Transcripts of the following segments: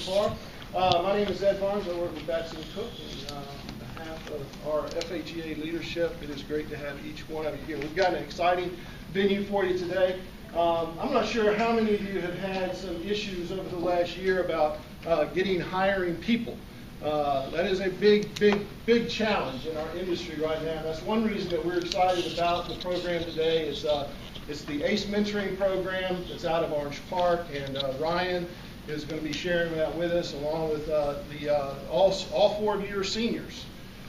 My name is Ed Barnes. I work with Batson Cook. And, on behalf of our FHEA leadership, it is great to have each one of you here. We've got an exciting venue for you today. I'm not sure how many of you have had some issues over the last year about hiring people. That is a big challenge in our industry right now. That's one reason that we're excited about the program today. It's the ACE mentoring program that's out of Orange Park, and Ryan is going to be sharing that with us, along with all 4 of your seniors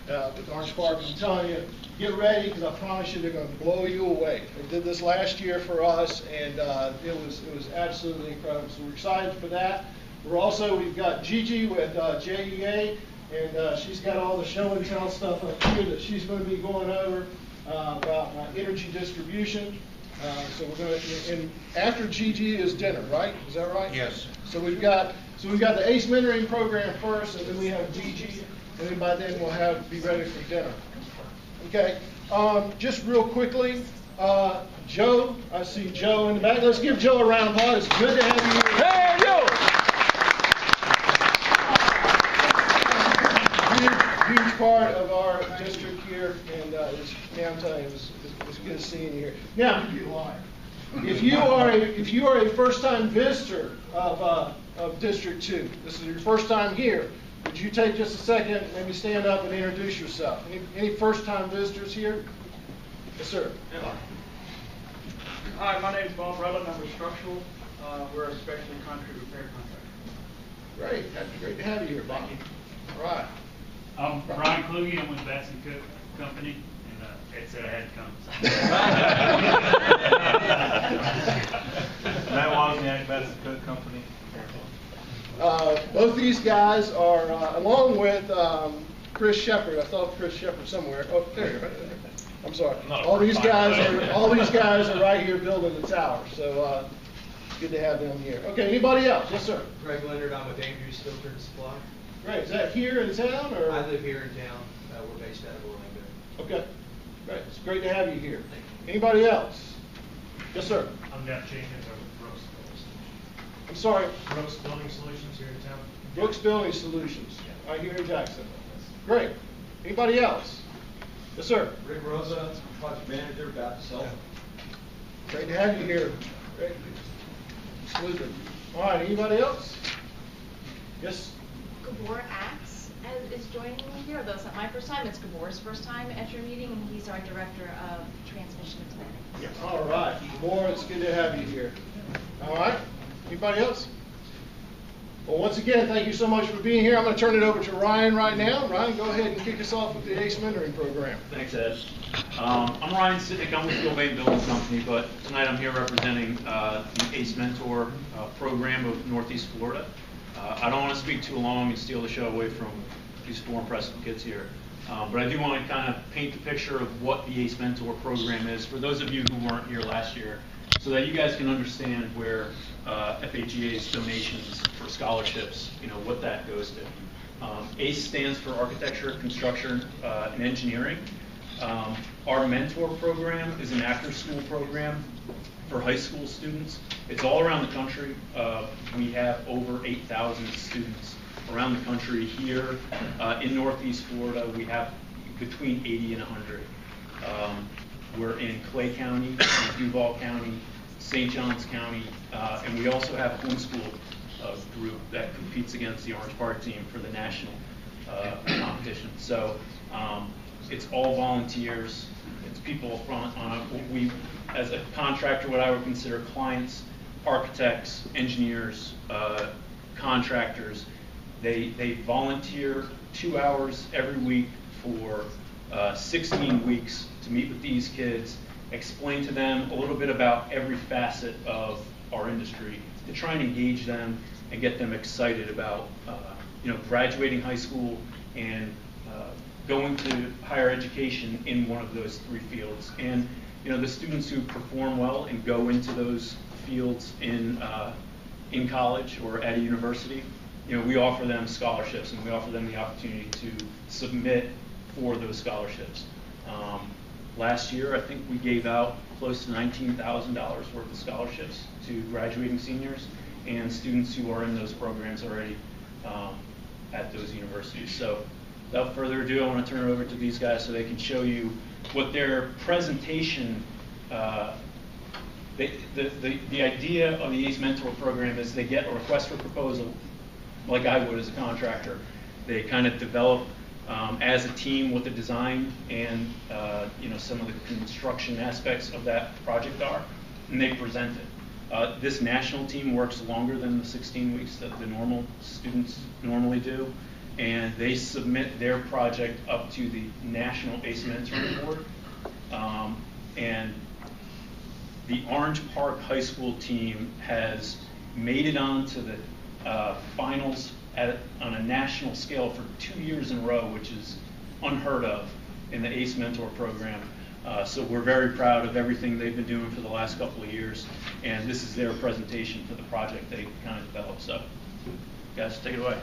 with Orange Park. I'm telling you, get ready, because I promise you they're going to blow you away. They did this last year for us, and it was absolutely incredible. So we're excited for that. We've got Gigi with JEA, and she's got all the show and tell stuff up here that she's going to be going over about energy distribution. So we're going to, and after Gigi is dinner, right? Is that right? Yes. So we've got the ACE mentoring program first, and then we have Gigi, and then by then we'll be ready for dinner. Okay. Just real quickly, Joe. I see Joe in the back. Let's give Joe a round of applause. It's good to have you here. Hey, Joe! Huge part of our district here, and I'm telling you, it's good seeing you here. Now, if you are a first-time visitor of District 2, this is your first time here, would you take just a second, maybe stand up and introduce yourself? Any first-time visitors here? Yes, sir. Hi, my name is Bob Rutland. I'm a structural. We're a specialty concrete repair contractor. Great to have you here, Bob. All right. I'm Brian Kluge. I'm with Batson Cook Company, and Ed said I had to come. Matt Wozniak, Batson Cook Company. Both these guys are, along with Chris Shepard. I saw Chris Shepard somewhere. Oh, there you are. I'm sorry. All these guys are right here building the tower. So good to have them here. Okay. Anybody else? Yes, sir. Greg Leonard. I'm with Andrews Filter and Supply. Great. Is that here in town, or? I live here in town. We're based out of Orlando. Okay. Great. It's great to have you here. Anybody else? Yes, sir. I'm Jeff Jenkins. I'm with Brooks Building Solutions. I'm sorry. Brooks Building Solutions here in town. Brooks Building Solutions. Yeah. Right here in Jackson. Great. Anybody else? Yes, sir. Rick Rosa, project manager, Baptist Health. Great to have you here. Great. Absolutely. All right. Anybody else? Yes. Gabor Axe is joining me here, although it's not my first time. It's Gabor's first time at your meeting, and he's our director of transmission and planning. Yes. All right. Gabor, it's good to have you here. All right. Anybody else? Well, once again, thank you so much for being here. I'm going to turn it over to Ryan right now. Ryan, go ahead and kick us off with the ACE mentoring program. Thanks, Ed. I'm Ryan Sitnick. I'm with Gilbane Building Company, but tonight I'm here representing the ACE Mentor program of Northeast Florida. I don't want to speak too long and steal the show away from these 4 impressive kids here. But I do want to kind of paint the picture of what the ACE Mentor program is for those of you who weren't here last year, so that you guys can understand where FHEA's donations for scholarships, what that goes to. ACE stands for Architecture, Construction, and Engineering. Our mentor program is an after-school program for high school students. It's all around the country. We have over 8,000 students around the country. Here in Northeast Florida, we have between 80 and 100. We're in Clay County, Duval County, St. Johns County, and we also have a homeschool group that competes against the Orange Park team for the national competition. So it's all volunteers. It's people as a contractor, what I would consider clients, architects, engineers, contractors. They volunteer 2 hours every week for 16 weeks to meet with these kids, explain to them a little bit about every facet of our industry, to try and engage them and get them excited about graduating high school and going to higher education in one of those 3 fields. And the students who perform well and go into those fields in college or at a university, we offer them scholarships, and we offer them the opportunity to submit for those scholarships. Last year, I think we gave out close to $19,000 worth of scholarships to graduating seniors and students who are in those programs already. at those universities. So without further ado, I want to turn it over to these guys so they can show you what their presentation, the idea of the ACE Mentor program is they get a request for proposal, like I would as a contractor. They kind of develop as a team what the design and some of the construction aspects of that project are, and they present it. This national team works longer than the 16 weeks that the normal students normally do, and they submit their project up to the National ACE Mentoring Board. And the Orange Park High School team has made it onto the finals on a national scale for 2 years in a row, which is unheard of in the ACE Mentor program. So we're very proud of everything they've been doing for the last couple of years, and this is their presentation for the project they kind of developed. So, guys, take it away.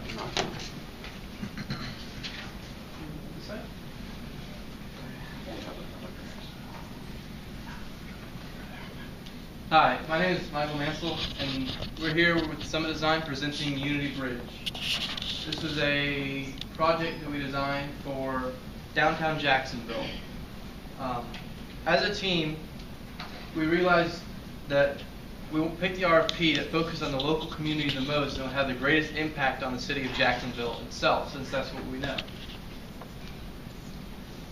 Hi, my name is Michael Mansell, and we're here with Summit Design presenting Unity Bridge. This was a project that we designed for downtown Jacksonville. As a team, we realized that we picked the RFP that focused on the local community the most and would have the greatest impact on the city of Jacksonville itself, since that's what we know.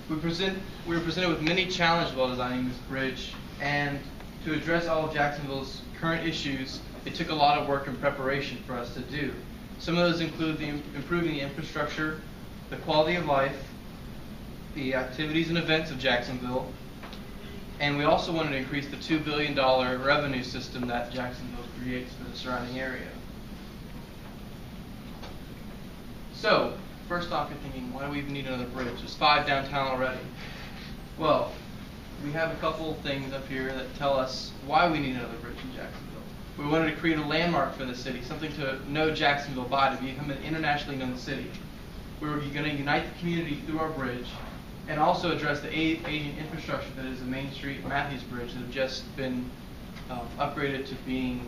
We were presented with many challenges while designing this bridge, and to address all of Jacksonville's current issues, it took a lot of work and preparation for us to do. Some of those include improving the infrastructure, the quality of life, the activities and events of Jacksonville, and we also wanted to increase the $2 billion revenue system that Jacksonville creates for the surrounding area. So, first off, you're thinking, why do we even need another bridge? There's 5 downtown already. Well, we have a couple things up here that tell us why we need another bridge in Jacksonville. We wanted to create a landmark for the city, something to know Jacksonville by, to become an internationally known city. We were going to unite the community through our bridge and also address the aging infrastructure that is the Main Street Matthews Bridge that have just been upgraded to being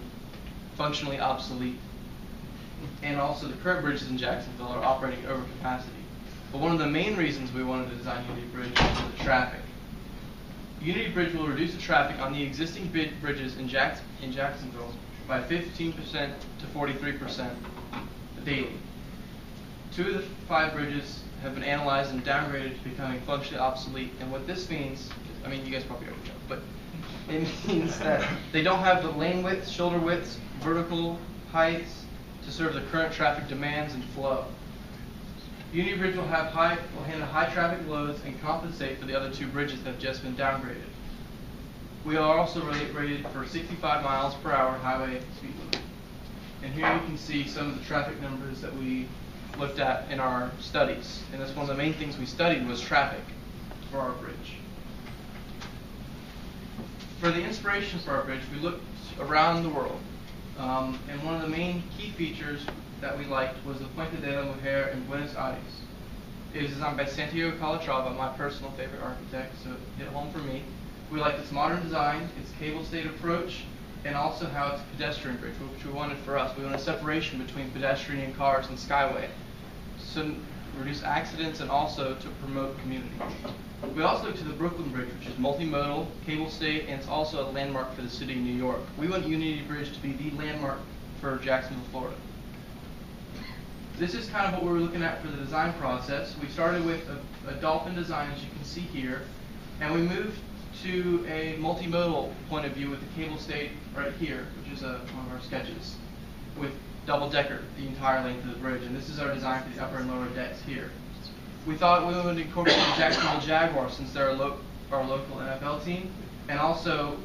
functionally obsolete. And also the current bridges in Jacksonville are operating over capacity. But one of the main reasons we wanted to design Unity Bridge was the traffic. Unity Bridge will reduce the traffic on the existing bridges in Jacksonville by 15% to 43% daily. 2 of the 5 bridges have been analyzed and downgraded to becoming functionally obsolete. And what this means, I mean, you guys probably already know, but it means that they don't have the lane widths, shoulder widths, vertical heights to serve the current traffic demands and flow. Unity Bridge will handle high traffic loads and compensate for the other 2 bridges that have just been downgraded. We are also rated for 65 miles per hour highway speed limit. And here you can see some of the traffic numbers that we looked at in our studies. And that's one of the main things we studied was traffic for our bridge. For the inspiration for our bridge, we looked around the world. And one of the main key features that we liked was the Puente de la Mujer in Buenos Aires. It was designed by Santiago Calatrava, my personal favorite architect, so it hit home for me. We liked its modern design, its cable-stayed approach, and also how it's a pedestrian bridge, which we wanted for us. We wanted separation between pedestrian cars and skyway, so reduce accidents and also to promote community. We also looked to the Brooklyn Bridge, which is multimodal, cable-stayed, and it's also a landmark for the city of New York. We want Unity Bridge to be the landmark for Jacksonville, Florida. This is kind of what we were looking at for the design process. We started with a dolphin design, as you can see here, and we moved to a multimodal point of view with the cable stayed right here, which is one of our sketches, with double-decker the entire length of the bridge. And this is our design for the upper and lower decks here. We thought we wanted to incorporate the Jacksonville Jaguars since they're our local NFL team, and also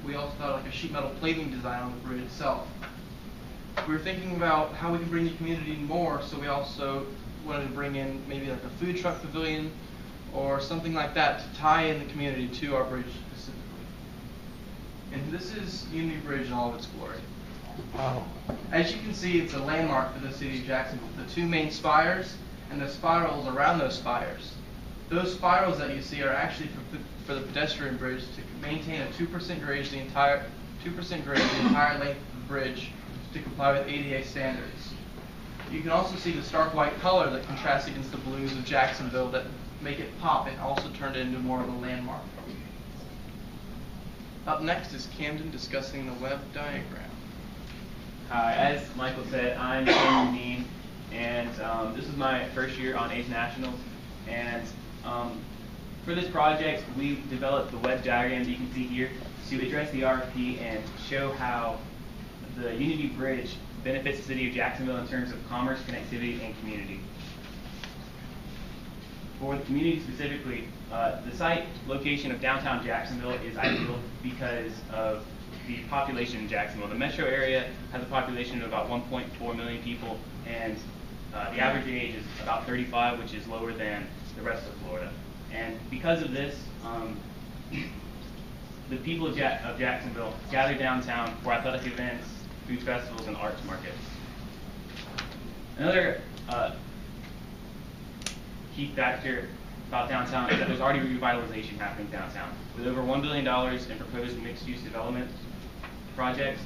we also thought like a sheet metal plating design on the bridge itself. We were thinking about how we can bring the community more, so we also wanted to bring in maybe like a food truck pavilion or something like that to tie in the community to our bridge specifically. And this is Unity Bridge in all of its glory. Wow. As you can see, it's a landmark for the city of Jacksonville. The 2 main spires and the spirals around those spires. Those spirals that you see are actually for the pedestrian bridge to maintain a 2% grade the entire length of the bridge to comply with ADA standards. You can also see the stark white color that contrasts against the blues of Jacksonville that make it pop and also turn it into more of a landmark. Up next is Camden discussing the web diagram. Hi, as Michael said, I'm Cameron Dean, and this is my first year on ACE Nationals. And for this project, we developed the web diagram that you can see here to address the RFP and show how the Unity Bridge benefits the city of Jacksonville in terms of commerce, connectivity, and community. For the community specifically, the site location of downtown Jacksonville is ideal because of the population in Jacksonville. The metro area has a population of about 1.4 million people, and the average age is about 35, which is lower than the rest of Florida. And because of this, the people of Jacksonville gather downtown for athletic events, food festivals, and arts markets. Another key factor about downtown is that there's already revitalization happening downtown, with over $1 billion in proposed mixed-use development projects,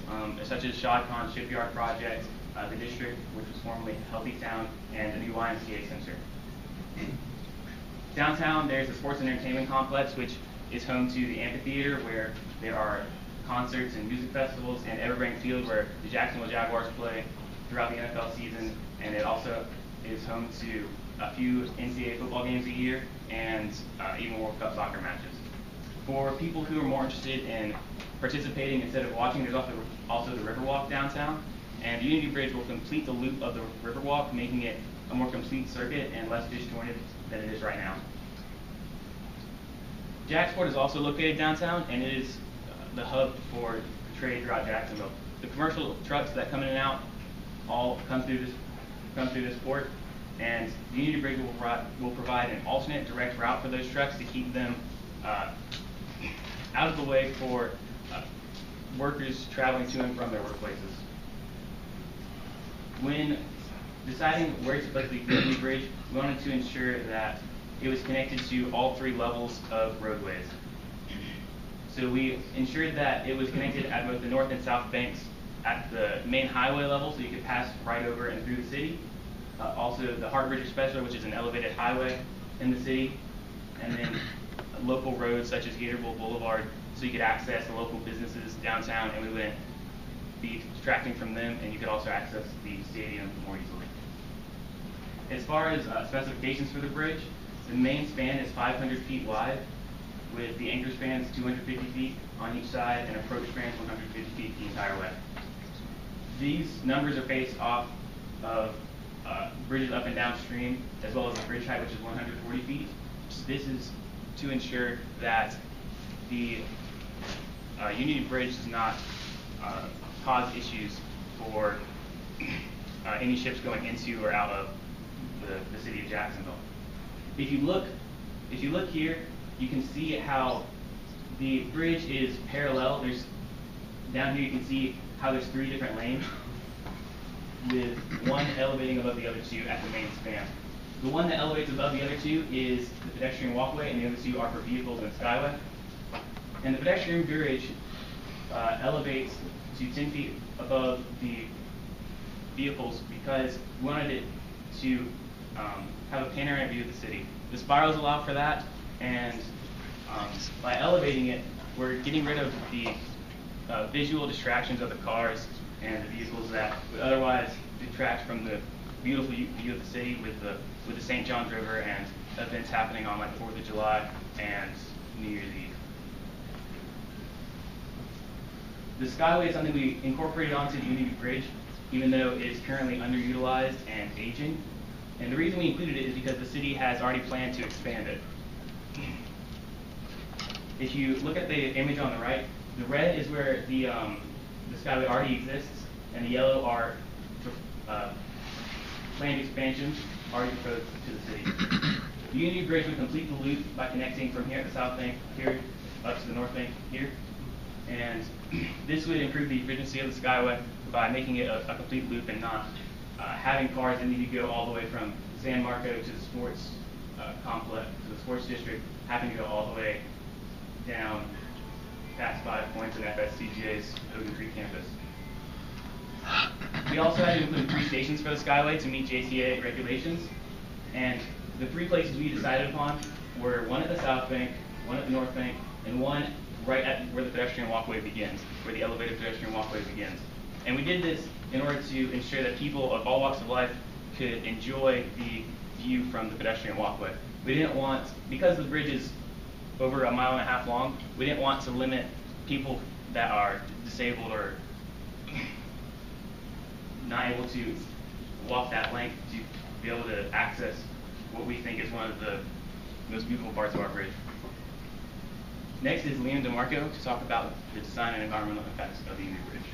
such as Shad Khan Shipyard project, the district, which was formerly Healthy Town, and the new YMCA Center. Downtown, there's a sports and entertainment complex, which is home to the amphitheater, where there are concerts and music festivals, and Everbank Field, where the Jacksonville Jaguars play throughout the NFL season, and it also is home to a few NCAA football games a year, and even World Cup soccer matches. For people who are more interested in participating instead of watching, there's also the Riverwalk downtown, and the Unity Bridge will complete the loop of the Riverwalk, making it a more complete circuit and less disjointed than it is right now. Jacksport is also located downtown, and it is the hub for trade throughout Jacksonville. The commercial trucks that come in and out all come through this port, and the Unity Bridge will provide an alternate direct route for those trucks to keep them out of the way for workers traveling to and from their workplaces. When deciding where to put the Unity Bridge, we wanted to ensure that it was connected to all three levels of roadways. So we ensured that it was connected at both the north and south banks at the main highway level, so you could pass right over and through the city. Also the Hart Bridge Expressway, which is an elevated highway in the city, and then local roads such as Gatorville Boulevard, so you could access the local businesses downtown, and we wouldn't be distracting from them, and you could also access the stadium more easily. As far as specifications for the bridge, the main span is 500 feet wide, with the anchor spans 250 feet on each side and approach spans 150 feet the entire way. These numbers are based off of bridges up and downstream, as well as the bridge height, which is 140 feet. This is to ensure that the Unity Bridge does not cause issues for any ships going into or out of the city of Jacksonville. If you look here, you can see how the bridge is parallel. Down here you can see how there's three different lanes, with one elevating above the other two at the main span. The one that elevates above the other two is the pedestrian walkway, and the other two are for vehicles and skyway. And the pedestrian bridge elevates to 10 feet above the vehicles because we wanted it to have a panoramic view of the city. The spirals allow for that, and by elevating it, we're getting rid of the visual distractions of the cars and the vehicles that would otherwise detract from the beautiful view of the city with the St. Johns River and events happening on like 4th of July and New Year's Eve. The Skyway is something we incorporated onto the Unity Bridge, even though it is currently underutilized and aging. And the reason we included it is because the city has already planned to expand it. If you look at the image on the right, the red is where the Skyway already exists, and the yellow are planned expansions already proposed to the city. The Unity Bridge would complete the loop by connecting from here at the south bank here up to the north bank here. And this would improve the efficiency of the Skyway by making it a complete loop and not having cars that need to go all the way from San Marco to the sports complex, to the sports district, having to go all the way down past 5 points in FSCGA's Hogan Creek campus. We also had to include 3 stations for the Skyway to meet JCA regulations. And the 3 places we decided upon were one at the south bank, one at the north bank, and one right at where the pedestrian walkway begins, where the elevated pedestrian walkway begins. And we did this in order to ensure that people of all walks of life could enjoy the view from the pedestrian walkway. We didn't want, because the bridge is over 1.5 miles long, we didn't want to limit people that are disabled or not able to walk that length to be able to access what we think is one of the most beautiful parts of our bridge. Next is Liam DeMarco to talk about the design and environmental effects of the Union Bridge.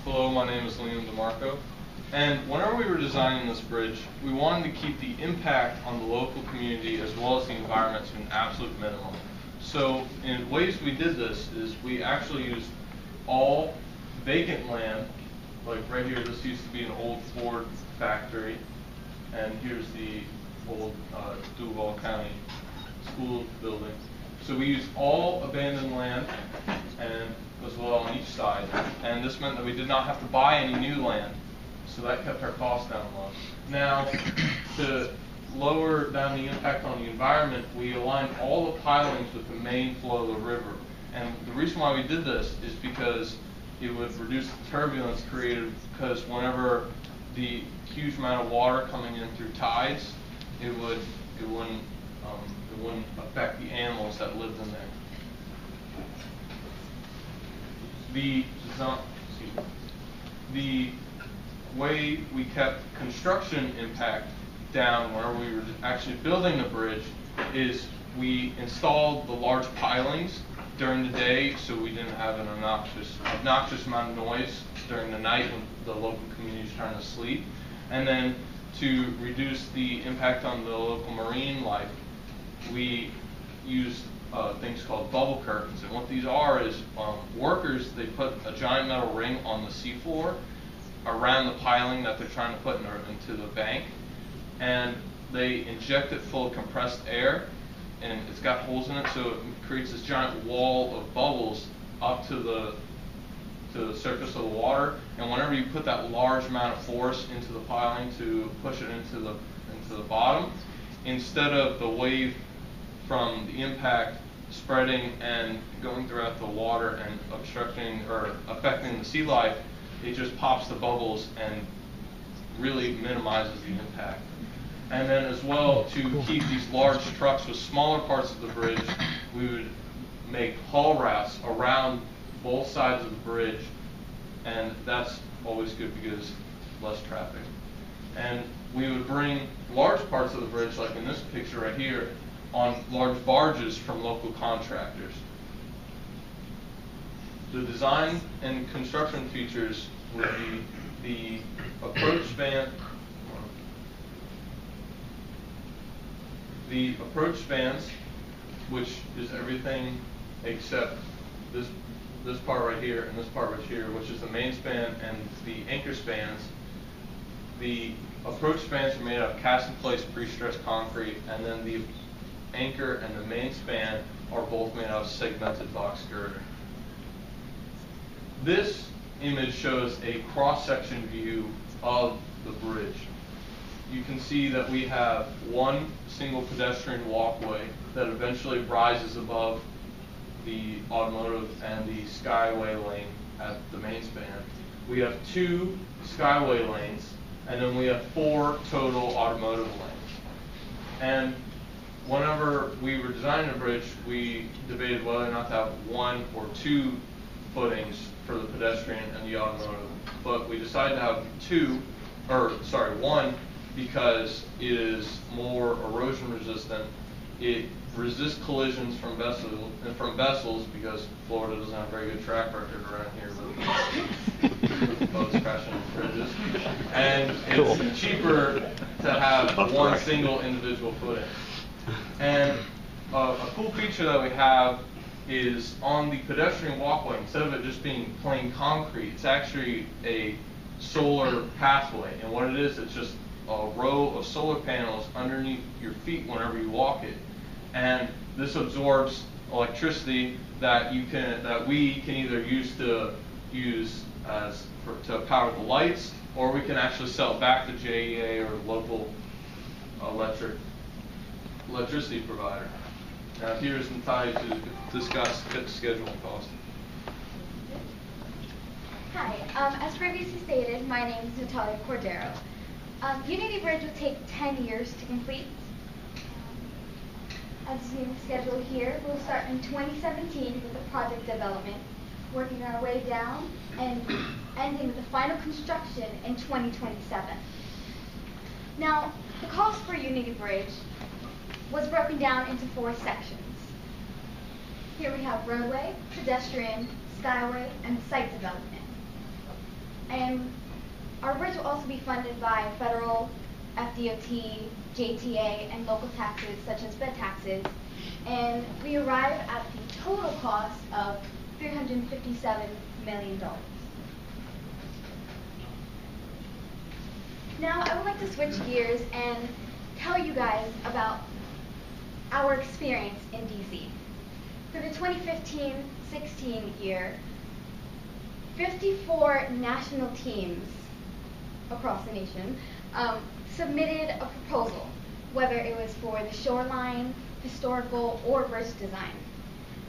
Hello, my name is Liam DeMarco. And whenever we were designing this bridge, we wanted to keep the impact on the local community as well as the environment to an absolute minimum. So in ways we did this is we actually used all vacant land, like right here, this used to be an old Ford factory, and here's the old Duval County school building. So we used all abandoned land and as well on each side, and this meant that we did not have to buy any new land, so that kept our costs down low. Now, to lower down the impact on the environment, we aligned all the pilings with the main flow of the river. And the reason why we did this is because it would reduce the turbulence created, because whenever the huge amount of water coming in through tides, it wouldn't affect the animals that lived in there. The way we kept construction impact down whenever we were actually building the bridge is we installed the large pilings during the day so we didn't have an obnoxious amount of noise during the night when the local community is trying to sleep. And then to reduce the impact on the local marine life, we used things called bubble curtains. And what these are is workers, they put a giant metal ring on the seafloor around the piling that they're trying to put into the bank. And they inject it full of compressed air, and it's got holes in it, so it creates this giant wall of bubbles up to the surface of the water. And whenever you put that large amount of force into the piling to push it into the bottom, instead of the wave from the impact spreading and going throughout the water and obstructing or affecting the sea life, it just pops the bubbles and really minimizes the impact. And then as well, to keep these large trucks with smaller parts of the bridge, we would make haul routes around both sides of the bridge, and that's always good because less traffic. And we would bring large parts of the bridge, like in this picture right here, on large barges from local contractors. The design and construction features would be the approach span. The approach spans, which is everything except this part right here and this part right here, which is the main span and the anchor spans. The approach spans are made out of cast-in-place pre-stressed concrete, and then the anchor and the main span are both made out of segmented box girder. This image shows a cross-section view of the bridge. You can see that we have one single pedestrian walkway that eventually rises above the automotive and the skyway lane at the main span. We have 2 skyway lanes, and then we have 4 total automotive lanes. And whenever we were designing the bridge, we debated whether or not to have 1 or 2 footings for the pedestrian and the automotive. But we decided to have 1, because it is more erosion resistant. It resists collisions from vessels because Florida doesn't have a very good track record around here with boats crashing into bridges. And it's cheaper to have 1 single individual footing. And a cool feature that we have is on the pedestrian walkway, instead of it just being plain concrete, it's actually a solar pathway. And what it is, it's just a row of solar panels underneath your feet whenever you walk it. And this absorbs electricity that we can either use as to power the lights, or we can actually sell it back to JEA or local electricity provider. Now here's Natalia to discuss schedule and cost. Hi, as previously stated, my name is Natalia Cordero. Unity Bridge will take 10 years to complete. As you can schedule here, we'll start in 2017 with the project development, working our way down and ending with the final construction in 2027. Now, the cost for Unity Bridge was broken down into 4 sections. Here we have roadway, pedestrian, skyway, and site development. And our bridge will also be funded by federal, FDOT, JTA, and local taxes such as bed taxes. And we arrive at the total cost of $357 million. Now I would like to switch gears and tell you guys about our experience in DC. For the 2015-16 year, 54 national teams across the nation submitted a proposal, whether it was for the shoreline, historical, or bridge design.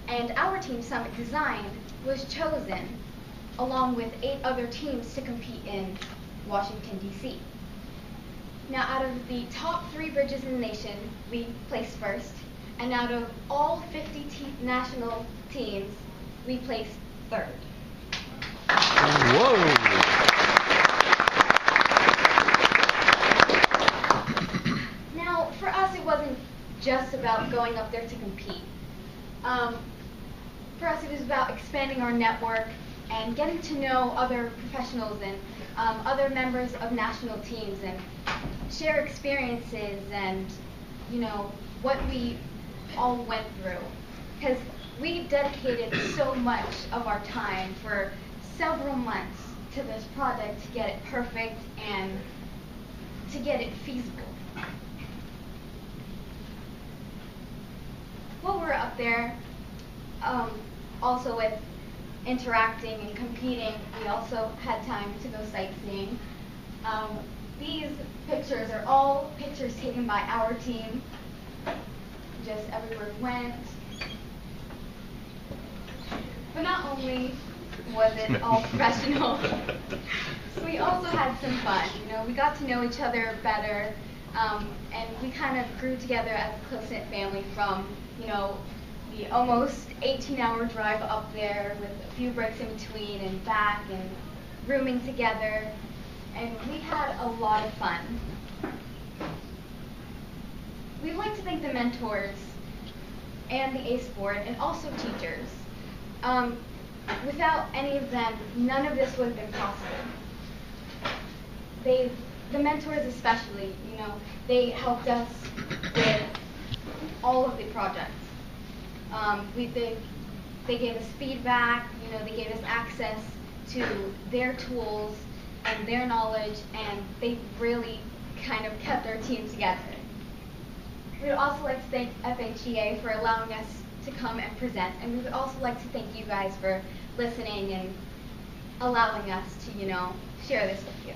And our team, Summit Design, was chosen along with 8 other teams to compete in Washington, D.C. Now, out of the top 3 bridges in the nation, we placed first. And out of all 50 national teams, we placed 3rd. Whoa! Now, for us, it wasn't just about going up there to compete. For us, it was about expanding our network and getting to know other professionals and other members of national teams and share experiences and, you know, what we all went through. Because we dedicated so much of our time for several months to this project to get it perfect and to get it feasible. While we were up there, also with interacting and competing, we also had time to go sightseeing. These pictures are all pictures taken by our team, just everywhere we went. But not only was it all professional, we also had some fun. You know, we got to know each other better, and we kind of grew together as a close-knit family from, you know, the almost 18-hour drive up there with a few breaks in between and back and rooming together. And we had a lot of fun. We'd like to thank the mentors and the ACE board and also teachers. Without any of them, none of this would have been possible. The mentors especially, you know, they helped us with all of the projects. They gave us feedback, you know, they gave us access to their tools and their knowledge, and they really kind of kept our team together. We would also like to thank FHEA for allowing us to come and present, and we would also like to thank you guys for listening and allowing us to, you know, share this with you.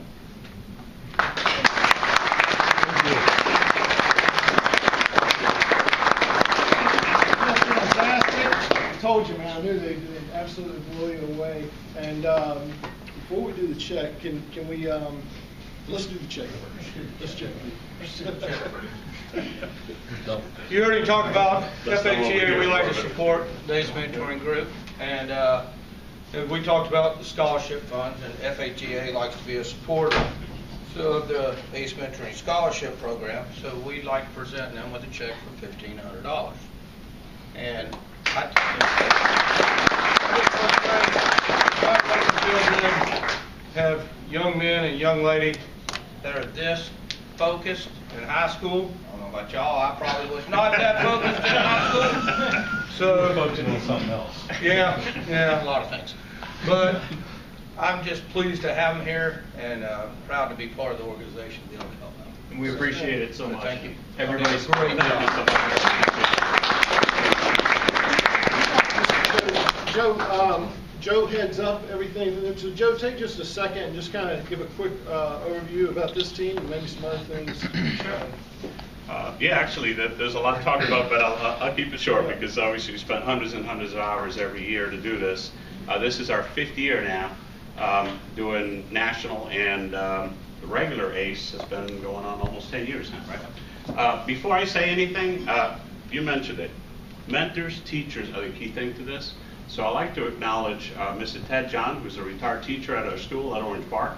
I told you, man. I knew they'd absolutely blow you away. And before we do the check, can we let's do the check first. Let's check. You already talked about FHEA. We like to support the ACE mentoring group, and we talked about the scholarship funds, and FHEA likes to be a supporter of the ACE mentoring scholarship program. So we'd like to present them with a check for $1,500. And have young men and young ladies that are this focused in high school. I don't know about y'all, I probably was not that focused in high school. So focused on something else. Yeah, a lot of things. But I'm just pleased to have them here and proud to be part of the organization to be able to help them. And we appreciate it so much. Thank you. Everybody's great job. Joe, Joe heads up everything. So Joe, take just a second and just kind of give a quick overview about this team and maybe some other things. Yeah, actually, there's a lot to talk about, but I'll keep it short because obviously we spent hundreds and hundreds of hours every year to do this. This is our 5th year now, doing national, and the regular ACE has been going on almost 10 years now, right? Before I say anything, you mentioned it. Mentors, teachers are the key thing to this. So I'd like to acknowledge Mr. Ted John, who's a retired teacher at our school at Orange Park.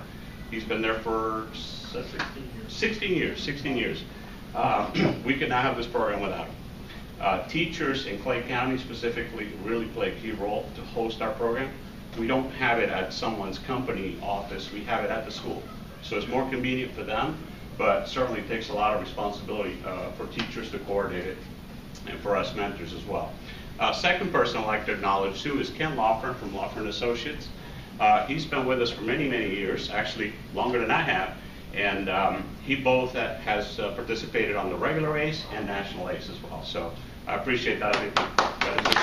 He's been there for 16 years. We could not have this program without him. Teachers in Clay County specifically really play a key role to host our program. We don't have it at someone's company office, we have it at the school. So it's more convenient for them, but certainly takes a lot of responsibility for teachers to coordinate it, and for us mentors as well. Second person I'd like to acknowledge too is Ken Lawfern from Lawfern Associates. He's been with us for many, many years, actually longer than I have, and he both has participated on the regular ACE and national ACE as well. So I appreciate that. I think that is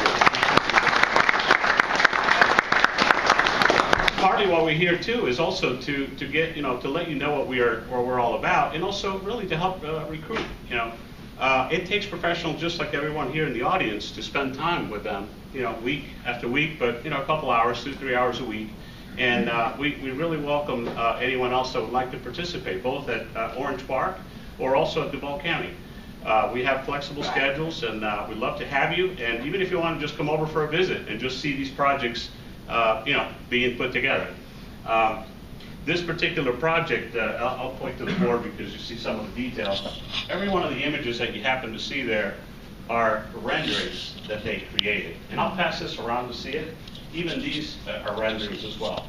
partly why we're here too is also to get, to let you know what we're all about, and also really to help recruit. It takes professionals just like everyone here in the audience to spend time with them, week after week, but a couple hours, 2-3 hours a week. And we really welcome anyone else that would like to participate, both at Orange Park or also at Duval County. We have flexible schedules, and we'd love to have you. And even if you want to just come over for a visit and just see these projects, being put together. This particular project, I'll point to the board because you see some of the details. Every one of the images that you happen to see there are renderings that they created. And I'll pass this around to see it. Even these are renderings as well.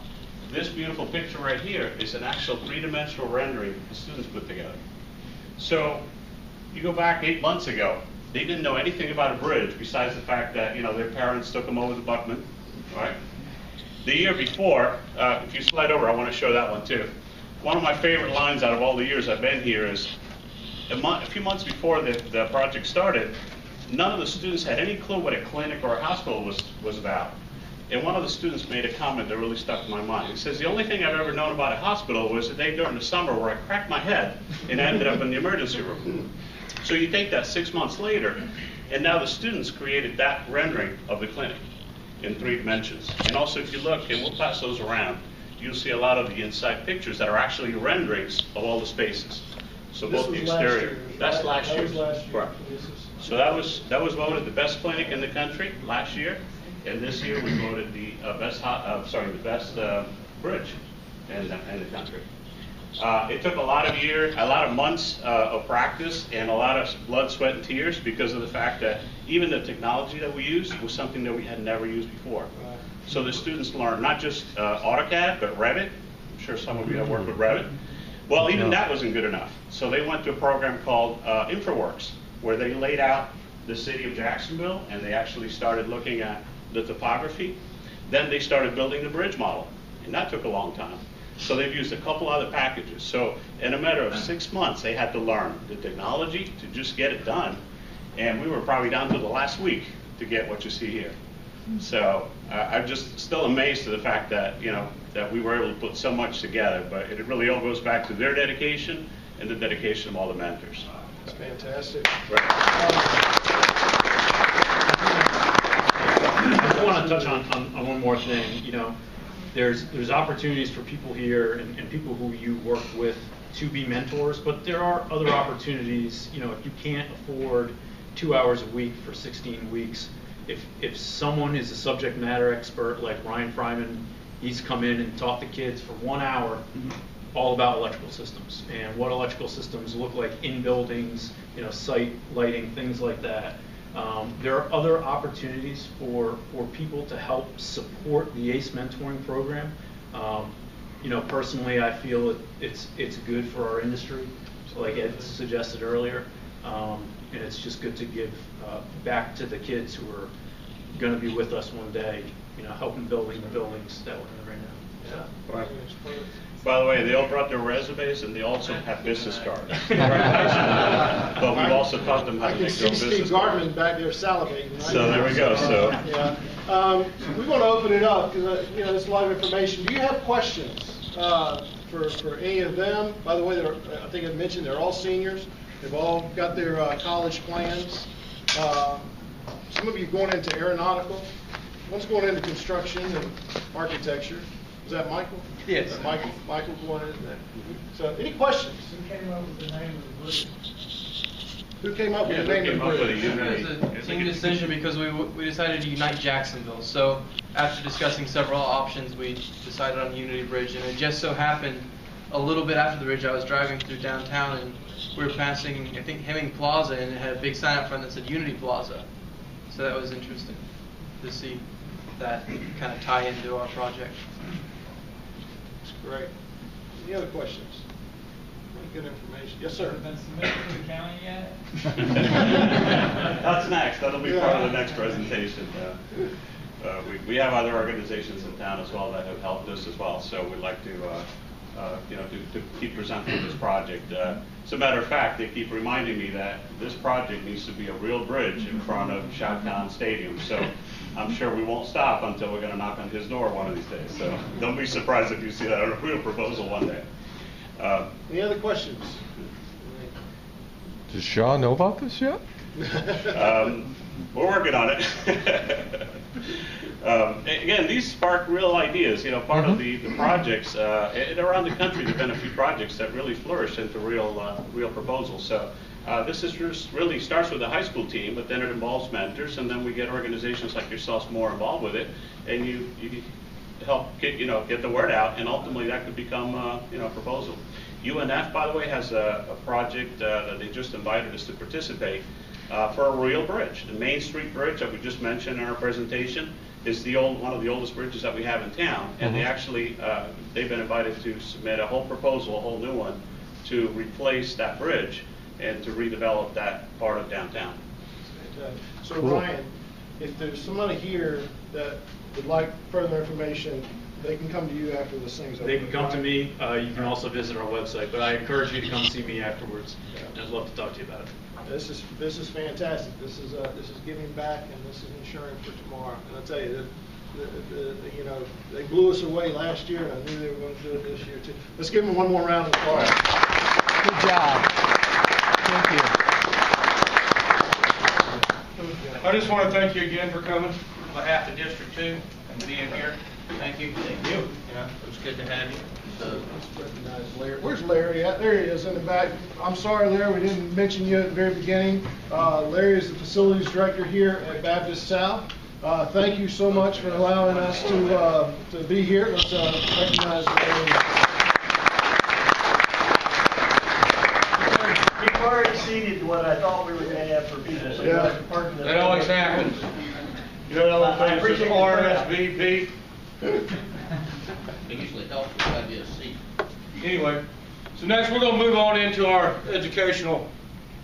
This beautiful picture right here is an actual three-dimensional rendering the students put together. So you go back 8 months ago, they didn't know anything about a bridge besides the fact that their parents took them over to Buckman, right? The year before, if you slide over, I want to show that one too. One of my favorite lines out of all the years I've been here is, a few months before the project started, none of the students had any clue what a clinic or a hospital was about. And one of the students made a comment that really stuck in my mind. He says, the only thing I've ever known about a hospital was the day during the summer where I cracked my head and ended up in the emergency room. So you take that 6 months later, and now the students created that rendering of the clinic in 3 dimensions. And also if you look, and we'll pass those around, you'll see a lot of the inside pictures that are actually renderings of all the spaces. So both the exterior. That's last year. Correct. So that was voted the best clinic in the country last year, and this year we voted the best bridge in the country. It took a lot of months of practice and a lot of blood, sweat, and tears because of the fact that even the technology that we used was something that we had never used before. So the students learned not just AutoCAD, but Revit. I'm sure some of you have worked with Revit. Well, even that wasn't good enough. So they went to a program called InfraWorks, where they laid out the city of Jacksonville, and they actually started looking at the topography. Then they started building the bridge model, and that took a long time. So they've used a couple other packages. So in a matter of 6 months, they had to learn the technology to just get it done. And we were probably down to the last week to get what you see here. So I'm just still amazed to the fact that, that we were able to put so much together. But it really all goes back to their dedication and the dedication of all the mentors. That's fantastic. I just want to touch on one more thing. There's opportunities for people here and people who you work with to be mentors, but there are other opportunities. If you can't afford 2 hours a week for 16 weeks, if someone is a subject matter expert like Ryan Fryman, he's come in and taught the kids for 1 hour all about electrical systems and what electrical systems look like in buildings, site lighting, things like that. There are other opportunities for people to help support the ACE mentoring program. Personally, I feel it's good for our industry, like Ed suggested earlier, and it's just good to give back to the kids who are going to be with us one day, helping building the buildings that we're in right now. Yeah. Right. By the way, they all brought their resumes and they also have business cards. But we've also taught them how to make their own business cards. I can see Steve Gardman back there salivating. Right? So there we go. So yeah. We want to open it up because you know there's a lot of information. Do you have questions for any of them? By the way, I think I mentioned they're all seniors. They've all got their college plans. Some of you going into aeronautical. One's going into construction and architecture. Is that Michael? Yes. Michael going into that. So, any questions? Who came up with the name of the bridge? Who came up with the name of the bridge? It was a team decision because we decided to unite Jacksonville. So after discussing several options, we decided on Unity Bridge, and it just so happened a little bit after the bridge, I was driving through downtown, and we were passing, I think, Hemming Plaza, and it had a big sign up front that said Unity Plaza. So that was interesting to see that kind of tie into our project. That's great. Any other questions? Good information. Yes, sir. Been submitted to the county yet? That's next. That'll be part of the next presentation. We have other organizations in town as well that have helped us as well. So we'd like to, to keep presenting this project. As a matter of fact, they keep reminding me that this project needs to be a real bridge in front of Shah Khan Stadium. So I'm sure we won't stop until we're going to knock on his door one of these days. So don't be surprised if you see that on a real proposal one day. Any other questions? Does Shaw know about this yet? We're working on it. Again, these spark real ideas. You know, part of the projects and around the country. There've been a few projects that really flourish into real proposals. So this is just really starts with the high school team, but then it involves mentors, and then we get organizations like yourselves more involved with it, and you help get the word out, and ultimately that could become a proposal. UNF, by the way, has a project that they just invited us to participate for a real bridge. The Main Street Bridge that we just mentioned in our presentation is one of the oldest bridges that we have in town, and they actually they've been invited to submit a whole proposal, a whole new one, to replace that bridge and to redevelop that part of downtown. So Ryan, if there's somebody here that would like further information, they can come to you after this thing's over. They can come to me. You can also visit our website, but I encourage you to come see me afterwards. I'd love to talk to you about it. This is fantastic. This is giving back, and this is ensuring for tomorrow. And I'll tell you, they blew us away last year, and I knew they were going to do it this year too. Let's give them one more round of applause. Good job. Thank you. I just want to thank you again for coming on behalf of District 2 and being here. Thank you. Thank you. Yeah, it was good to have you. Let's recognize Larry. Where's Larry at? There he is in the back. I'm sorry, Larry, we didn't mention you at the very beginning. Larry is the facilities director here at Baptist South. Thank you so much for allowing us to be here. Let's recognize Larry. You've already exceeded what I thought we were going to have for people. So that always happens. You know what I'm saying? It's RSVP. It usually helps if I get a seat. Anyway, so next we're going to move on into our educational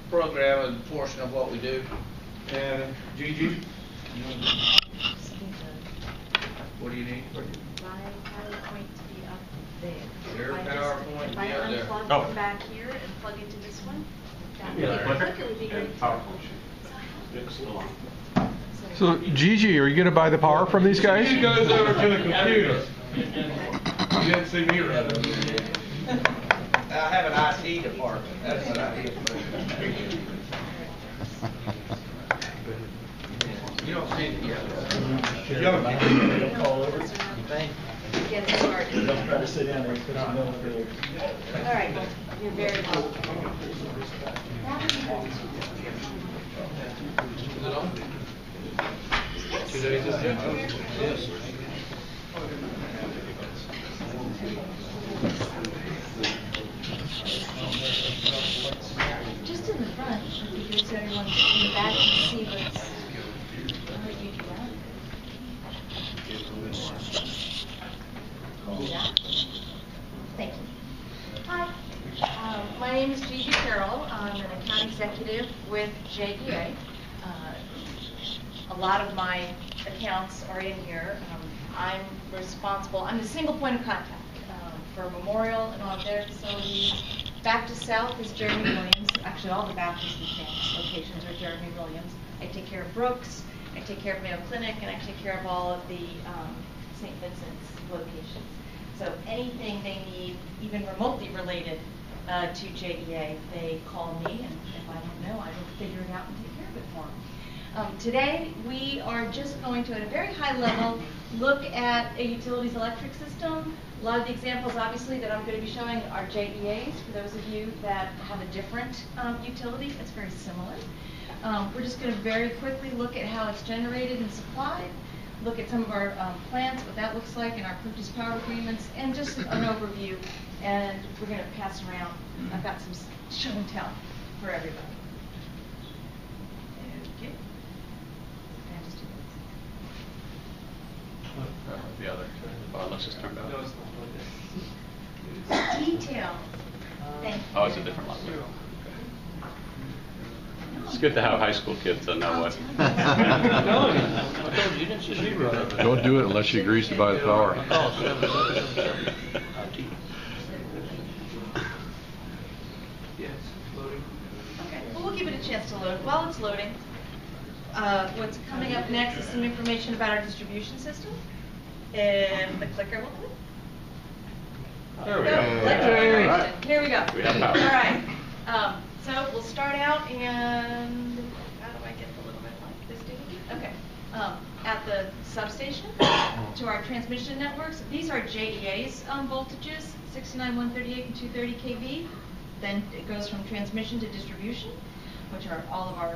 program and portion of what we do. And Gigi, what do you need? My PowerPoint to be up there. Your PowerPoint If I to be up there. unplug Oh. from back here and plug into this one, that Yeah, would be great. So, Gigi, are you going to buy the power from these guys? She goes over to the computer. You didn't see me right over there. I have an IT department. That's what I do. You don't see it yet. Get started. Don't try to sit down there. All right, you're very welcome. Today's agenda. Yes. Just in the front, it'd be good so everyone in the back can see what's what you do that. Thank you. Hi. My name is Gigi Carroll. I'm an account executive with JEA. A lot of my accounts are in here. I'm responsible, I'm the single point of contact for Memorial and all of their facilities. Baptist South is Jeremy Williams. Actually, all the Baptist and campus locations are Jeremy Williams. I take care of Brooks, I take care of Mayo Clinic, and I take care of all of the St. Vincent's locations. So anything they need, even remotely related to JEA, they call me, and if I don't know, I will figure it out and take care of it for them. Today, we are just going to, at a very high level, look at a utilities electric system. A lot of the examples, obviously, that I'm going to be showing are JEAs. For those of you that have a different utility, it's very similar. We're just going to very quickly look at how it's generated and supplied, look at some of our plants, what that looks like in our purchase power agreements, and just an overview. And we're going to pass around. I've got some show and tell for everybody. Okay. The other. Oh, let's just turn it up. Detail. Thank you. Oh, it's a different line. It's good to have high school kids that know what. Don't do it unless you agree to buy the power. Okay, well, we'll give it a chance to load. While it's loading, what's coming up next is some information about our distribution system. If the clicker will click. There we go. Right. Here we go. We have power. All right. So we'll start out, and how do I get a little bit like this? Okay. At the substation to our transmission networks. These are JEA's voltages, 69, 138, and 230 kV. Then it goes from transmission to distribution, which are all of our,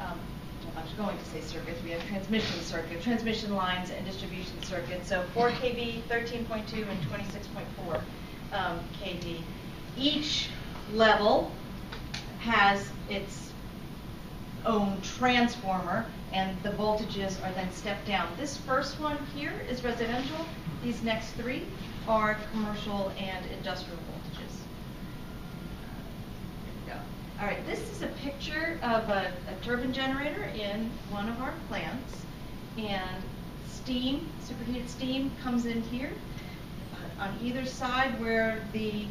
I was going to say circuits. We have transmission circuit, transmission lines, and distribution circuits. So 4 kV, 13.2, and 26.4 kV. Each level has its own transformer, and the voltages are then stepped down. This first one here is residential. These next three are commercial and industrial voltages. There we go. All right, this is a picture of a turbine generator in one of our plants, and steam, superheated steam, comes in here. On either side where the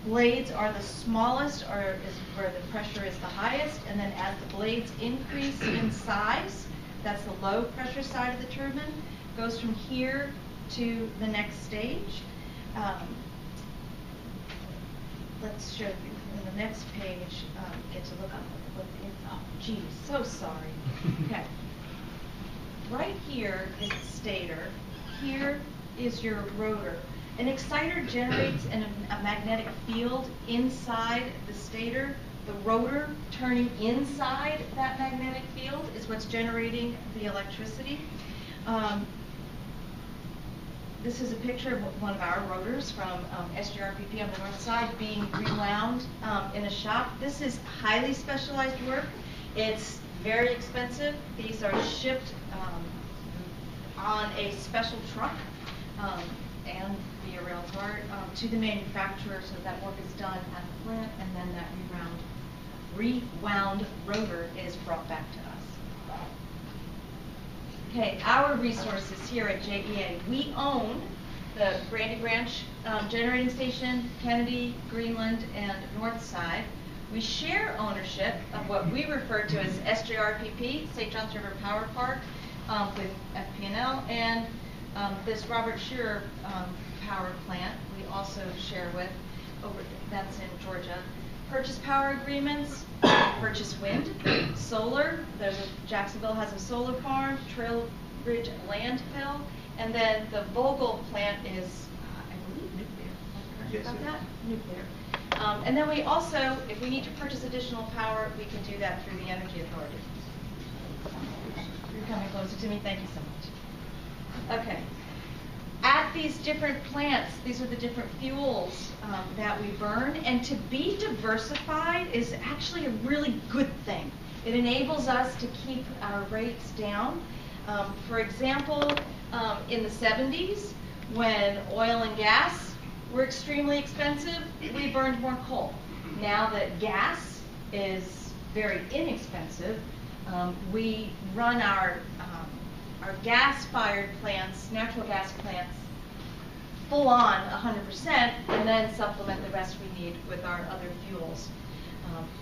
blades are the smallest or is where the pressure is the highest, and then as the blades increase in size, that's the low pressure side of the turbine, goes from here to the next stage. Let's show you in the next page, get to look up what the, oh geez, so sorry. Okay. Right here is the stator, here is your rotor. An exciter generates a magnetic field inside the stator. The rotor turning inside that magnetic field is what's generating the electricity. This is a picture of one of our rotors from SGRPP on the north side being rewound in a shop. This is highly specialized work. It's very expensive. These are shipped on a special truck and via rail car to the manufacturer, so that work is done at the plant, and then that rewound rotor is brought back to us. Okay, our resources here at JEA. We own the Brandy Branch generating station, Kennedy, Greenland, and Northside. We share ownership of what we refer to as SJRPP, St. Johns River Power Park, with FP&L, and this Robert Shearer power plant we also share with, that's in Georgia. Purchase power agreements, purchase wind, solar, Jacksonville has a solar farm, Trail Ridge landfill, and then the Vogel plant is, I believe, nuclear. Yes, About that? Nuclear. And then we also, if we need to purchase additional power, we can do that through the Energy Authority. You're coming closer to me, thank you so much. Okay. At these different plants, these are the different fuels that we burn, and to be diversified is actually a really good thing. It enables us to keep our rates down. For example, in the 70s, when oil and gas were extremely expensive, we burned more coal. Now that gas is very inexpensive, we run our gas-fired plants, natural gas plants, full on 100%, and then supplement the rest we need with our other fuels,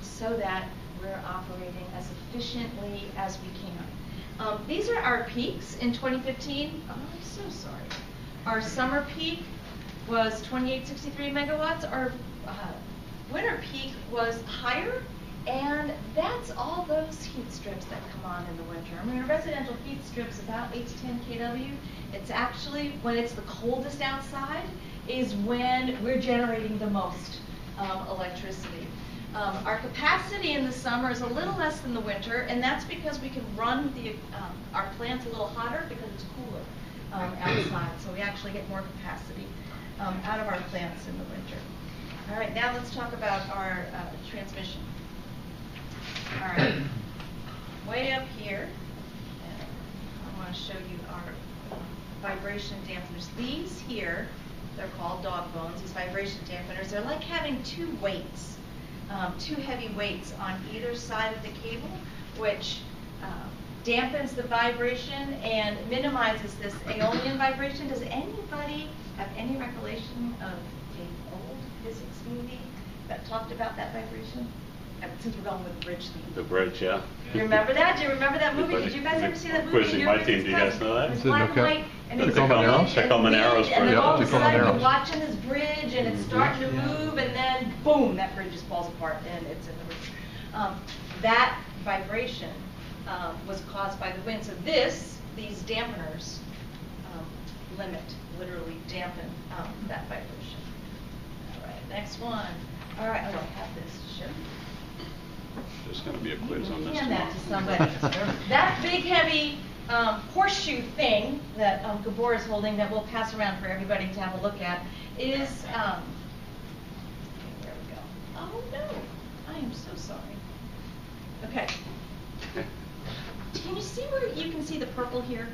so that we're operating as efficiently as we can. These are our peaks in 2015. Oh, I'm so sorry. Our summer peak was 2863 megawatts. Our winter peak was higher, and that's all those heat strips that come on in the winter. I mean, a residential heat strip's about 8 to 10 kW. It's actually, when it's the coldest outside, is when we're generating the most electricity. Our capacity in the summer is a little less than the winter, and that's because we can run our plants a little hotter because it's cooler outside. So we actually get more capacity out of our plants in the winter. All right, now let's talk about our transmission. All right, way up here, I want to show you our vibration dampeners. These here, they're called dog bones, these vibration dampeners. They're like having two weights. Two heavy weights on either side of the cable, which dampens the vibration and minimizes this aeolian vibration. Does anybody have any recollection of an old physics movie that talked about that vibration? Since we're going with the bridge theme. The bridge, yeah. You remember that? Do you remember that movie? Did you guys ever see that movie? Quizzing my team, do you guys know that? It was black and white, and it's Tacoma Narrows. and then all of a Tacoma sudden Narrows. you're watching this bridge and it's starting to move, and then boom, that bridge just falls apart and it's in the river. That vibration was caused by the wind. So these dampeners literally dampen that vibration. All right, next one. All right, I don't have this to show you. There's going to be a quiz on this Hand that to tomorrow. somebody. That big, heavy horseshoe thing that Gabor is holding that we'll pass around for everybody to have a look at is, there we go. Oh, no. I am so sorry. Okay. Can you see where you can see the purple here?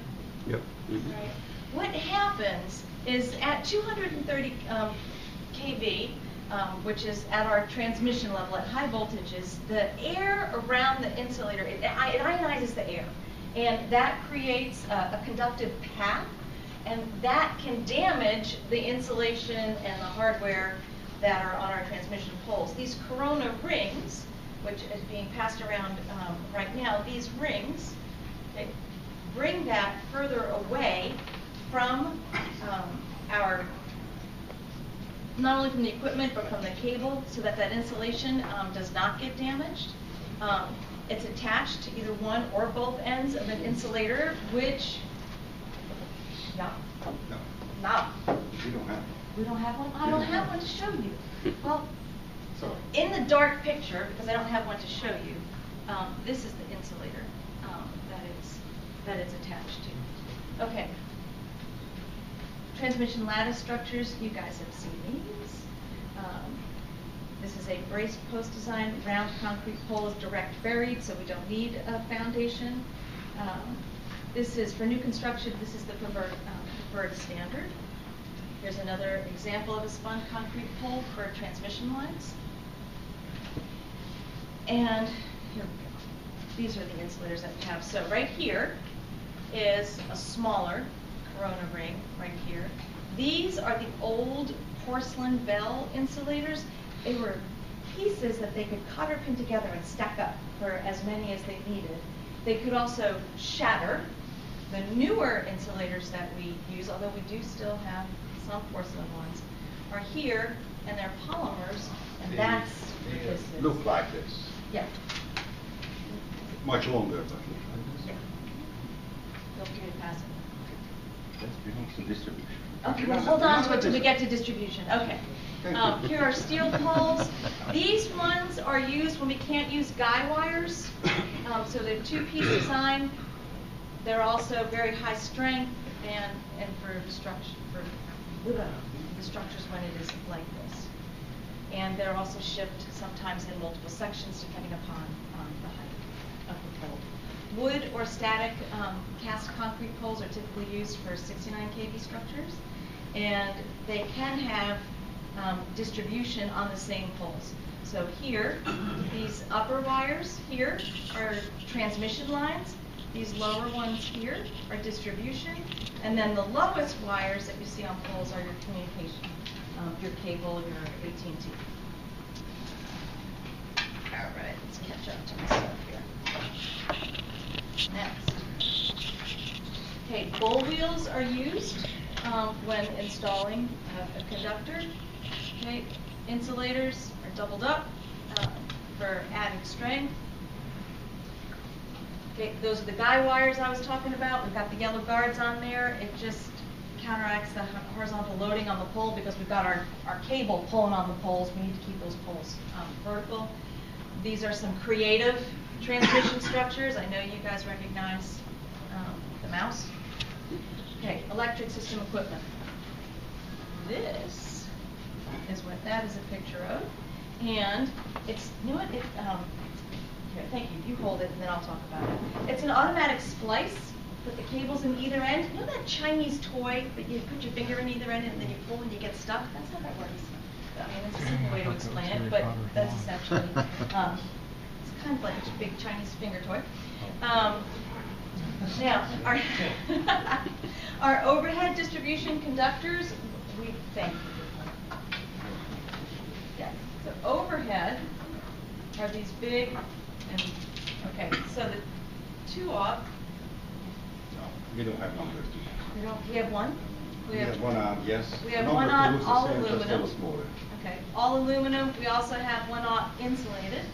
Yep. Right. What happens is at 230 kV, which is at our transmission level at high voltages, the air around the insulator, it ionizes the air. And that creates a conductive path, and that can damage the insulation and the hardware that are on our transmission poles. These corona rings, which is being passed around right now, these rings, they bring that further away from our, not only from the equipment, but from the cable, so that that insulation does not get damaged. It's attached to either one or both ends of an insulator, which, yeah, no. We don't have. We don't have one? I don't have one to show you. Well, Sorry. in the dark picture, because I don't have one to show you, this is the insulator that it's attached to. Okay. Transmission lattice structures, you guys have seen these. This is a braced post design. Round concrete pole is direct buried, so we don't need a foundation. This is, for new construction, this is the preferred standard. Here's another example of a spun concrete pole for transmission lines. And here we go. These are the insulators that we have. So right here is a smaller corona ring right here. These are the old porcelain bell insulators. They were pieces that they could cut or pin together and stack up for as many as they needed. They could also shatter. The newer insulators that we use, although we do still have some porcelain ones, are here, and they're polymers, and that's what this is. Look like this. Yeah. Much longer, but look like this. Yeah. Feel free to pass it. That belongs to distribution. Okay, well, hold on to it till we get to distribution. Okay. Here are steel poles. These ones are used when we can't use guy wires. So they're two-piece design. They're also very high strength and for the structures when it is like this. And they're also shipped sometimes in multiple sections depending upon the height of the pole. Wood or static cast concrete poles are typically used for 69 kV structures, and they can have distribution on the same poles. So here, these upper wires here are transmission lines. These lower ones here are distribution. And then the lowest wires that you see on poles are your communication, your cable, your AT&T. All right, let's catch up to my stuff here. Next. Okay, bull wheels are used when installing a conductor. Okay, insulators are doubled up for adding strength. Okay, those are the guy wires I was talking about. We've got the yellow guards on there. It just counteracts the horizontal loading on the pole because we've got our cable pulling on the poles. We need to keep those poles vertical. These are some creative transmission structures. I know you guys recognize the mouse. Okay, electric system equipment. This is what that is a picture of. And it's, you know what, here, thank you, you hold it and then I'll talk about it. It's an automatic splice, put the cables in either end. You know that Chinese toy that you put your finger in either end and then you pull and you get stuck? That's how that works. I mean, it's a simple way to explain it, but that's essentially, it's kind of like a big Chinese finger toy. Now, our overhead distribution conductors, we think. Yeah, so overhead are these big, and okay, so the two off. We don't have numbers. We have one? We have one on, yes. We have Number one on two is the all same, just a aluminum. little smaller. Okay, all aluminum. We also have one on insulated.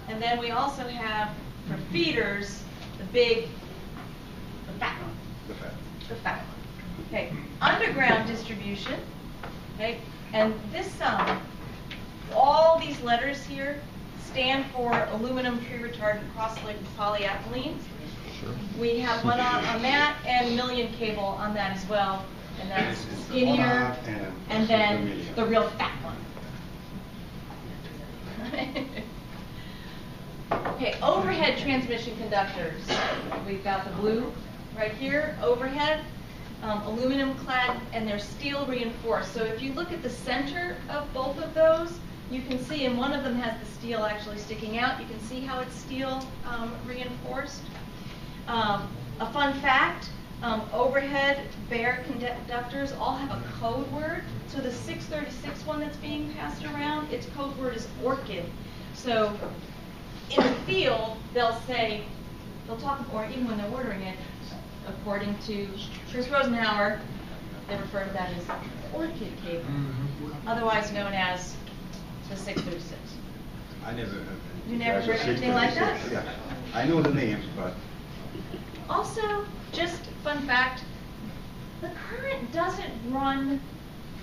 And then we also have, for feeders, the fat one. The fat one. Okay, underground distribution. Okay, and this all these letters here stand for aluminum tree retardant cross-linked polyethylene. Sure. We have one on that and million cable on that as well, and that's skinnier, and then the real fat one. Okay, overhead transmission conductors. We've got the blue right here, overhead, aluminum clad, and they're steel reinforced. So if you look at the center of both of those, you can see, and one of them has the steel actually sticking out. You can see how it's steel reinforced. A fun fact, overhead bare conductors all have a code word. So the 636 one that's being passed around, its code word is orchid. So in the field, they'll talk, or even when they're ordering it, according to Chris Rosenhauer, they refer to that as orchid cable, otherwise known as the 636. I never heard that. You never heard anything like that? Yeah. I know the names, but. Also, just fun fact, the current doesn't run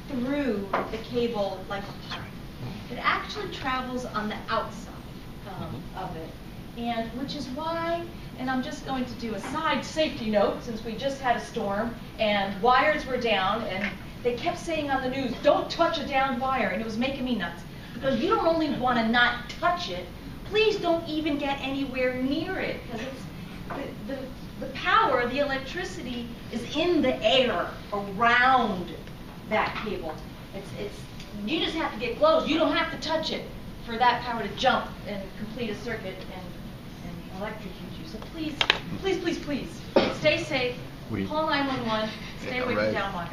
through the cable like a pipe. It actually travels on the outside of it. And which is why, and I'm just going to do a side safety note since we just had a storm and wires were down and they kept saying on the news, don't touch a downed wire, and it was making me nuts. Because you don't only want to not touch it, please don't even get anywhere near it, because it's the power, the electricity is in the air around that cable. It's you just have to get close. You don't have to touch it for that power to jump and complete a circuit and electrocute you. So please, please, please, please, stay safe. Call 911. Stay away from down wires.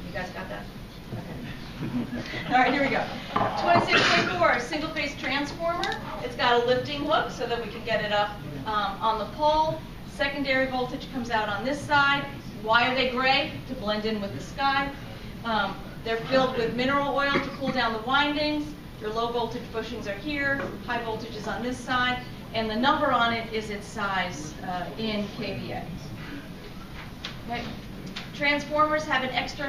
You guys got that? Okay. All right, here we go. 26.4, single-phase transformer. It's got a lifting hook so that we can get it up on the pole. Secondary voltage comes out on this side. Why are they gray? To blend in with the sky. They're filled with mineral oil to cool down the windings. Your low voltage bushings are here. High voltage is on this side. And the number on it is its size in kVA. Okay. Transformers have an external